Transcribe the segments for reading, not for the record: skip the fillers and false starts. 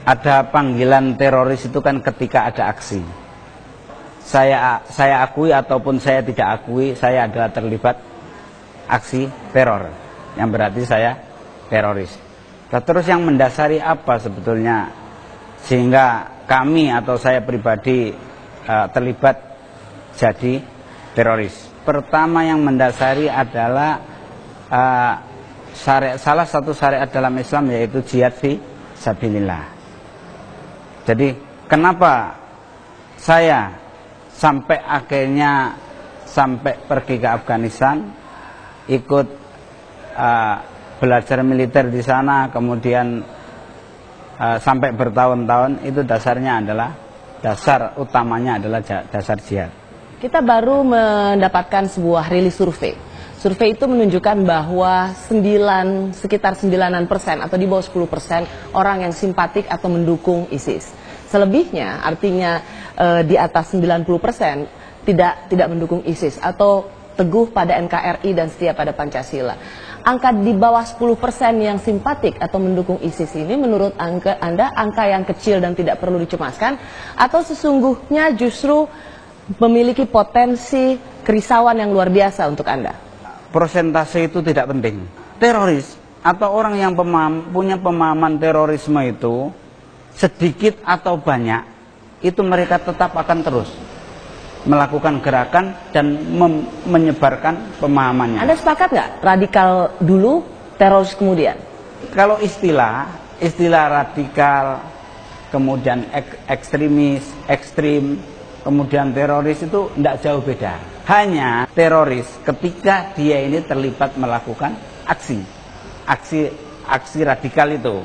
ada panggilan teroris itu kan ketika ada aksi. Saya akui ataupun saya tidak akui, saya adalah terlibat aksi teror, yang berarti saya teroris. Nah, terus yang mendasari apa sebetulnya sehingga kami atau saya pribadi terlibat jadi teroris? Pertama yang mendasari adalah salah satu syariat dalam Islam, yaitu jihad fi sabilillah. Jadi kenapa saya sampai akhirnya pergi ke Afghanistan, ikut belajar militer di sana, kemudian sampai bertahun-tahun, itu dasar utamanya adalah dasar jihad. Kita baru mendapatkan sebuah rilis survei. Survei itu menunjukkan bahwa sekitar 9% atau di bawah 10% orang yang simpatik atau mendukung ISIS. Selebihnya, artinya di atas 90% tidak mendukung ISIS atau teguh pada NKRI dan setia pada Pancasila. Angka di bawah 10% yang simpatik atau mendukung ISIS ini menurut Anda angka yang kecil dan tidak perlu dicemaskan, atau sesungguhnya justru memiliki potensi kerisauan yang luar biasa untuk Anda? Persentase itu tidak penting. Teroris atau orang yang punya pemahaman terorisme itu, sedikit atau banyak, itu mereka tetap akan terus melakukan gerakan dan menyebarkan pemahamannya. Anda sepakat nggak? Radikal dulu, teroris kemudian? Kalau istilah radikal, kemudian ekstremis, ekstrim, kemudian teroris itu tidak jauh beda. Hanya teroris ketika dia ini terlibat melakukan aksi radikal itu.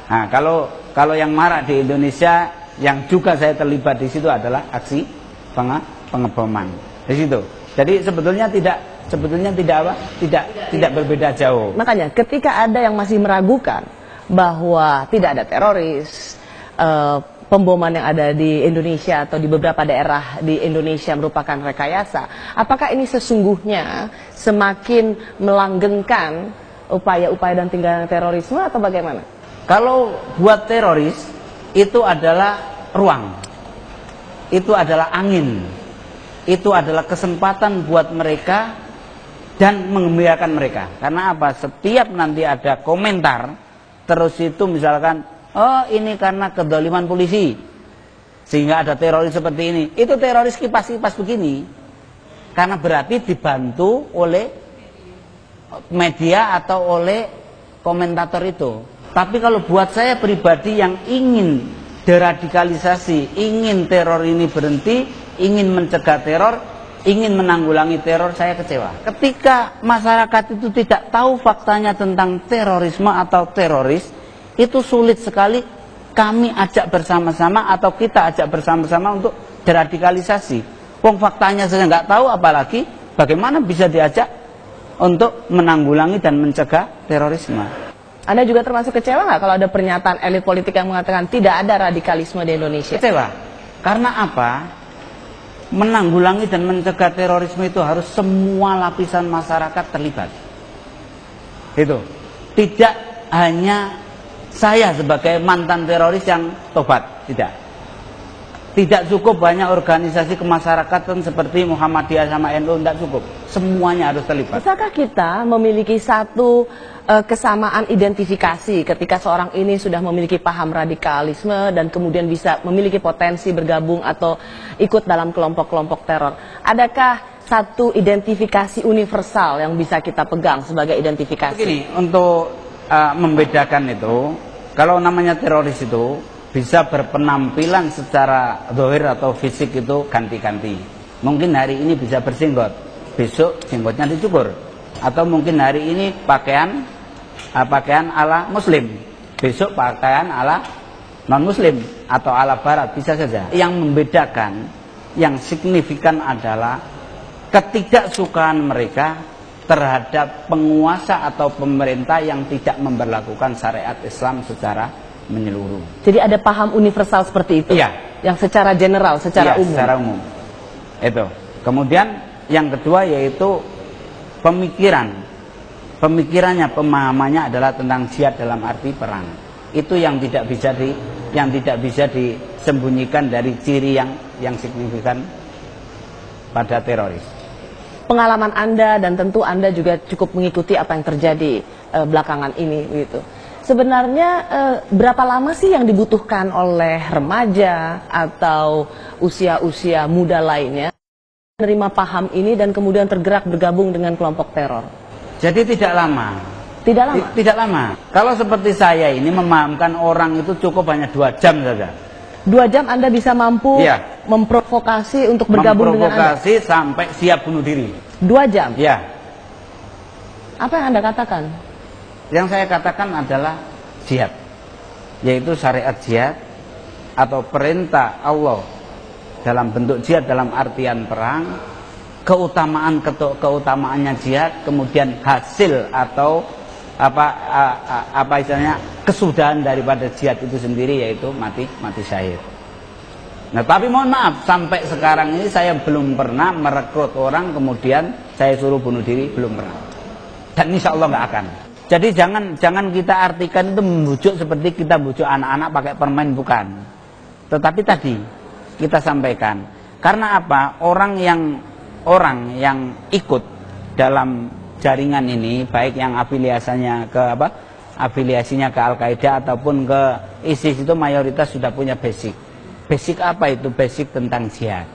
Nah, kalau yang marak di Indonesia, yang juga saya terlibat di situ adalah aksi pengeboman di situ. Jadi sebetulnya tidak berbeda jauh. Makanya ketika ada yang masih meragukan bahwa tidak ada teroris, pemboman yang ada di Indonesia atau di beberapa daerah di Indonesia merupakan rekayasa, apakah ini sesungguhnya semakin melanggengkan upaya-upaya dan tindakan terorisme atau bagaimana? Kalau buat teroris itu adalah ruang, itu adalah angin, itu adalah kesempatan buat mereka dan mengembirakan mereka. Karena apa? Setiap nanti ada komentar terus itu misalkan, oh ini karena kedoliman polisi sehingga ada teroris seperti ini. Itu teroris kipas-kipas begini. Karena berarti dibantu oleh media atau oleh komentator itu. Tapi kalau buat saya pribadi yang ingin deradikalisasi, ingin teror ini berhenti, ingin mencegah teror, ingin menanggulangi teror, saya kecewa. Ketika masyarakat itu tidak tahu faktanya tentang terorisme atau teroris, itu sulit sekali kami ajak bersama-sama atau kita ajak bersama-sama untuk deradikalisasi. Wong faktanya saja nggak tahu, apalagi bagaimana bisa diajak untuk menanggulangi dan mencegah terorisme. Anda juga termasuk kecewa nggak kalau ada pernyataan elit politik yang mengatakan tidak ada radikalisme di Indonesia? Kecewa. Karena apa? Menanggulangi dan mencegah terorisme itu harus semua lapisan masyarakat terlibat. Itu. Tidak hanya saya sebagai mantan teroris yang tobat, tidak. Tidak cukup banyak organisasi kemasyarakatan seperti Muhammadiyah sama NU, tidak cukup. Semuanya harus terlibat. Bisakah kita memiliki satu kesamaan identifikasi ketika seorang ini sudah memiliki paham radikalisme dan kemudian bisa memiliki potensi bergabung atau ikut dalam kelompok-kelompok teror? Adakah satu identifikasi universal yang bisa kita pegang sebagai identifikasi? Begini, untuk membedakan itu, kalau namanya teroris itu bisa berpenampilan secara zahir atau fisik itu ganti-ganti. Mungkin hari ini bisa bersinggot, besok jenggotnya dicukur. Atau mungkin hari ini pakaian ala muslim, besok pakaian ala non-muslim atau ala barat, bisa saja. Yang membedakan, yang signifikan adalah ketidaksukaan mereka terhadap penguasa atau pemerintah yang tidak memberlakukan syariat Islam secara menyeluruh. Jadi ada paham universal seperti itu? Iya. Yang secara general, secara umum? Secara umum. Itu. Kemudian yang kedua yaitu pemikiran. Pemikirannya, pemahamannya adalah tentang jihad dalam arti perang. Itu yang tidak bisa yang tidak bisa disembunyikan dari ciri yang signifikan pada teroris. Pengalaman Anda dan tentu Anda juga cukup mengikuti apa yang terjadi belakangan ini gitu. Sebenarnya berapa lama sih yang dibutuhkan oleh remaja atau usia-usia muda lainnya menerima paham ini dan kemudian tergerak bergabung dengan kelompok teror? Jadi tidak lama. Tidak lama? Tidak lama. Kalau seperti saya ini memahamkan orang itu cukup hanya 2 jam saja. 2 jam Anda bisa mampu memprovokasi untuk bergabung dengan Anda? Memprovokasi sampai siap bunuh diri. 2 jam? Ya. Apa yang Anda katakan? Yang saya katakan adalah jihad, yaitu syariat jihad atau perintah Allah dalam bentuk jihad dalam artian perang, keutamaannya jihad, kemudian hasil atau apa istilahnya kesudahan daripada jihad itu sendiri yaitu mati syahid. Nah, tapi mohon maaf, sampai sekarang ini saya belum pernah merekrut orang kemudian saya suruh bunuh diri, belum pernah. Dan insya Allah nggak akan. Jadi jangan kita artikan itu membujuk seperti kita bujuk anak-anak pakai permen, bukan. Tetapi tadi kita sampaikan, karena apa? Orang yang ikut dalam jaringan ini, baik yang afiliasinya ke Al-Qaeda ataupun ke ISIS, itu mayoritas sudah punya basic. Basic apa itu? Basic tentang jihad.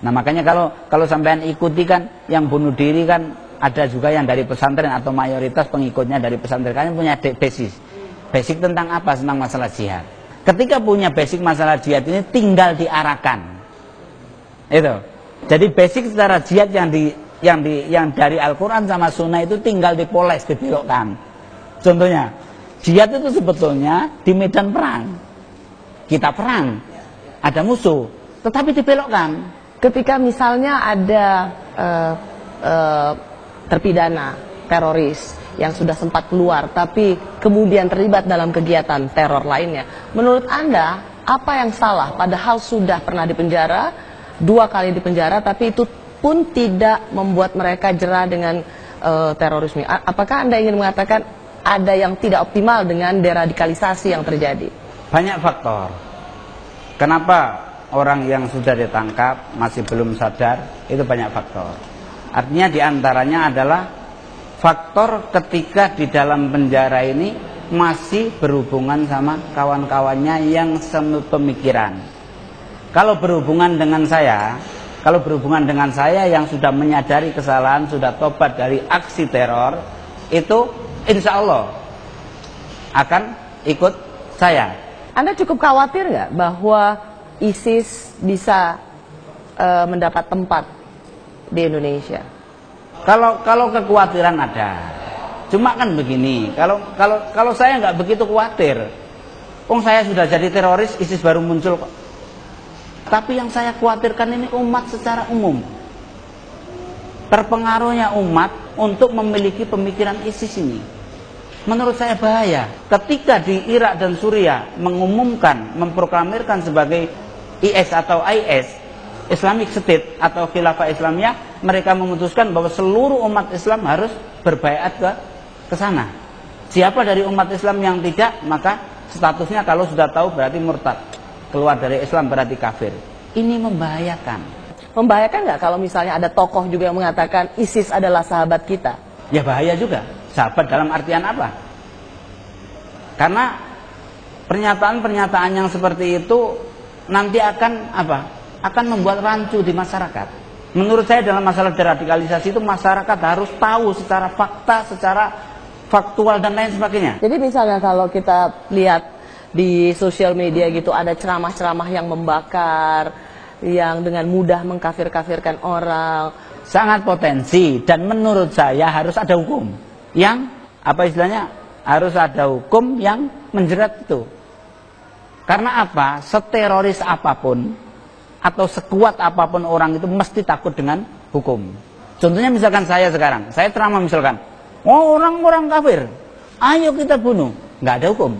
Nah, makanya kalau sampean ikuti kan yang bunuh diri kan ada juga yang dari pesantren atau mayoritas pengikutnya dari pesantren, kan punya basic. Basic tentang apa? Tentang masalah jihad. Ketika punya basic masalah jihad ini tinggal diarahkan. Itu. Jadi basic secara jihad yang dari Al-Quran sama Sunnah itu tinggal dipoles, dibelokkan. Contohnya, jihad itu sebetulnya di medan perang. Kita perang, ada musuh, tetapi dibelokkan. Ketika misalnya ada terpidana teroris yang sudah sempat keluar tapi kemudian terlibat dalam kegiatan teror lainnya, menurut Anda apa yang salah? Padahal sudah pernah dipenjara 2 kali dipenjara, tapi itu pun tidak membuat mereka jera dengan terorisme. Apakah Anda ingin mengatakan ada yang tidak optimal dengan deradikalisasi yang terjadi? Banyak faktor. Kenapa orang yang sudah ditangkap masih belum sadar? Itu banyak faktor. Artinya diantaranya adalah faktor ketika di dalam penjara ini masih berhubungan sama kawan-kawannya yang sepemikiran. Kalau berhubungan dengan saya yang sudah menyadari kesalahan, sudah tobat dari aksi teror, itu insya Allah akan ikut saya. Anda cukup khawatir nggak bahwa ISIS bisa mendapat tempat di Indonesia? Kalau kekhawatiran ada, cuma kan begini, kalau saya nggak begitu khawatir, saya sudah jadi teroris, ISIS baru muncul kok. Tapi yang saya khawatirkan ini umat secara umum, terpengaruhnya umat untuk memiliki pemikiran ISIS ini. Menurut saya bahaya. Ketika di Irak dan Suriah memproklamirkan sebagai IS atau IS, Islamic State atau Khilafah Islamiyah, mereka memutuskan bahwa seluruh umat Islam harus berbaiat ke sana. Siapa dari umat Islam yang tidak, maka statusnya kalau sudah tahu berarti murtad. Keluar dari Islam berarti kafir. Ini membahayakan. Membahayakan nggak kalau misalnya ada tokoh juga yang mengatakan ISIS adalah sahabat kita? Ya bahaya juga. Sahabat dalam artian apa? Karena pernyataan-pernyataan yang seperti itu nanti akan apa? Akan membuat rancu di masyarakat. Menurut saya dalam masalah deradikalisasi itu masyarakat harus tahu secara fakta, secara faktual dan lain sebagainya. Jadi misalnya kalau kita lihat di sosial media gitu ada ceramah-ceramah yang membakar, yang dengan mudah mengkafir-kafirkan orang, sangat potensi, dan menurut saya harus ada hukum yang apa istilahnya, harus ada hukum yang menjerat itu. Karena apa? Seteroris apapun atau sekuat apapun orang itu mesti takut dengan hukum. Contohnya misalkan saya sekarang, saya ceramah misalkan, orang-orang kafir, ayo kita bunuh, nggak ada hukum,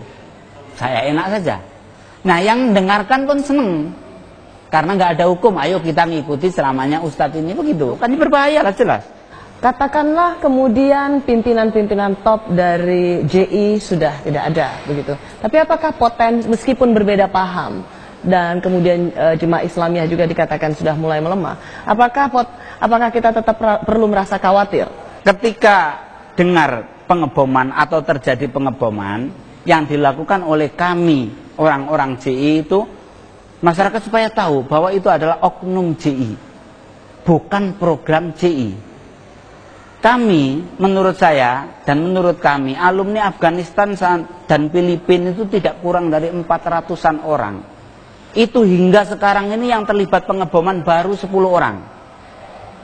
saya enak saja. Nah yang mendengarkan pun seneng, karena nggak ada hukum, ayo kita ngikuti ceramahnya Ustadz ini, begitu. Kan ini berbahaya lah jelas. Katakanlah kemudian pimpinan-pimpinan top dari JI sudah tidak ada begitu. Tapi apakah meskipun berbeda paham dan kemudian jemaah Islamiyah juga dikatakan sudah mulai melemah, apakah kita tetap perlu merasa khawatir? Ketika dengar pengeboman atau terjadi pengeboman yang dilakukan oleh kami orang-orang JI itu, masyarakat supaya tahu bahwa itu adalah oknum JI, bukan program JI. Kami, menurut saya dan menurut kami, alumni Afghanistan dan Filipina itu tidak kurang dari 400-an orang. Itu hingga sekarang ini yang terlibat pengeboman baru 10 orang.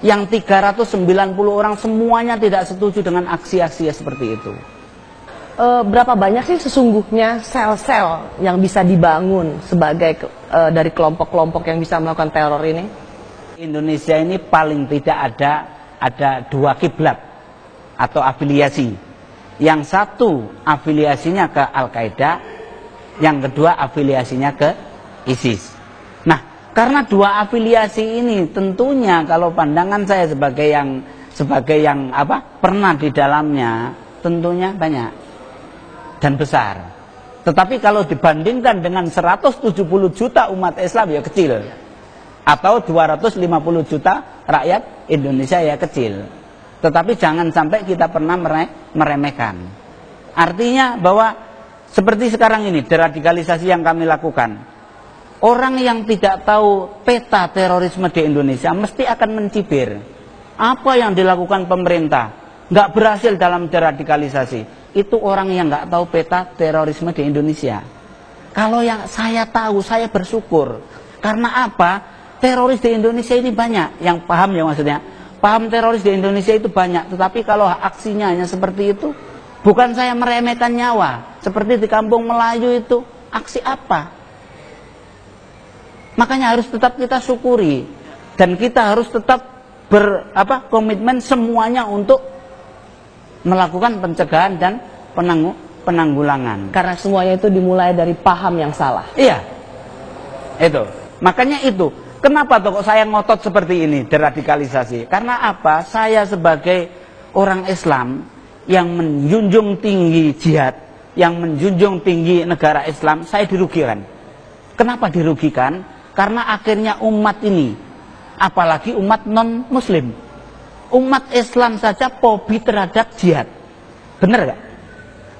Yang 390 orang semuanya tidak setuju dengan aksi-aksi seperti itu. Berapa banyak sih sesungguhnya sel-sel yang bisa dibangun sebagai dari kelompok-kelompok yang bisa melakukan teror ini? Indonesia ini paling tidak ada 2 kiblat atau afiliasi. Yang satu afiliasinya ke Al-Qaeda, yang kedua afiliasinya ke ISIS. Nah, karena 2 afiliasi ini tentunya kalau pandangan saya sebagai yang pernah di dalamnya, tentunya banyak dan besar. Tetapi kalau dibandingkan dengan 170 juta umat Islam ya kecil. Atau 250 juta rakyat Indonesia ya kecil. Tetapi jangan sampai kita pernah meremehkan. Artinya bahwa seperti sekarang ini deradikalisasi yang kami lakukan, orang yang tidak tahu peta terorisme di Indonesia mesti akan mencibir. Apa yang dilakukan pemerintah nggak berhasil dalam deradikalisasi, itu orang yang nggak tahu peta terorisme di Indonesia. Kalau yang saya tahu, saya bersyukur. Karena apa? Teroris di Indonesia ini banyak yang paham, ya maksudnya paham teroris di Indonesia itu banyak. Tetapi kalau aksinya hanya seperti itu, bukan saya meremehkan nyawa seperti di Kampung Melayu itu, aksi apa? Makanya harus tetap kita syukuri dan kita harus tetap komitmen semuanya untuk melakukan pencegahan dan penanggulangan. Karena semuanya itu dimulai dari paham yang salah. Iya, itu. Makanya itu. Kenapa kok saya ngotot seperti ini, deradikalisasi? Karena apa? Saya sebagai orang Islam yang menjunjung tinggi jihad, yang menjunjung tinggi negara Islam, saya dirugikan. Kenapa dirugikan? Karena akhirnya umat ini, apalagi umat non-muslim, umat Islam saja fobi terhadap jihad. Benar gak?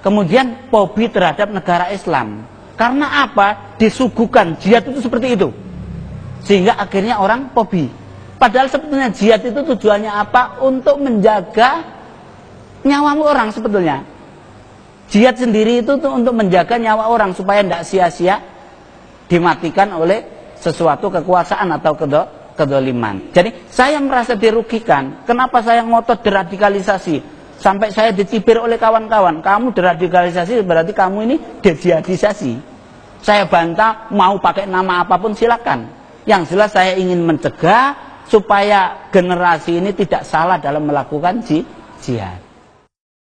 Kemudian fobi terhadap negara Islam. Karena apa? Disuguhkan jihad itu seperti itu. Sehingga akhirnya orang fobi. Padahal sebetulnya jihad itu tujuannya apa? Untuk menjaga nyawa orang sebetulnya. Jihad sendiri itu untuk menjaga nyawa orang supaya tidak sia-sia dimatikan oleh sesuatu kekuasaan atau kedoliman. Jadi saya merasa dirugikan. Kenapa saya ngotot deradikalisasi? Sampai saya dicibir oleh kawan-kawan. Kamu deradikalisasi berarti kamu ini dejihadisasi. Saya bantah, mau pakai nama apapun silakan. Yang jelas saya ingin mencegah supaya generasi ini tidak salah dalam melakukan jihad.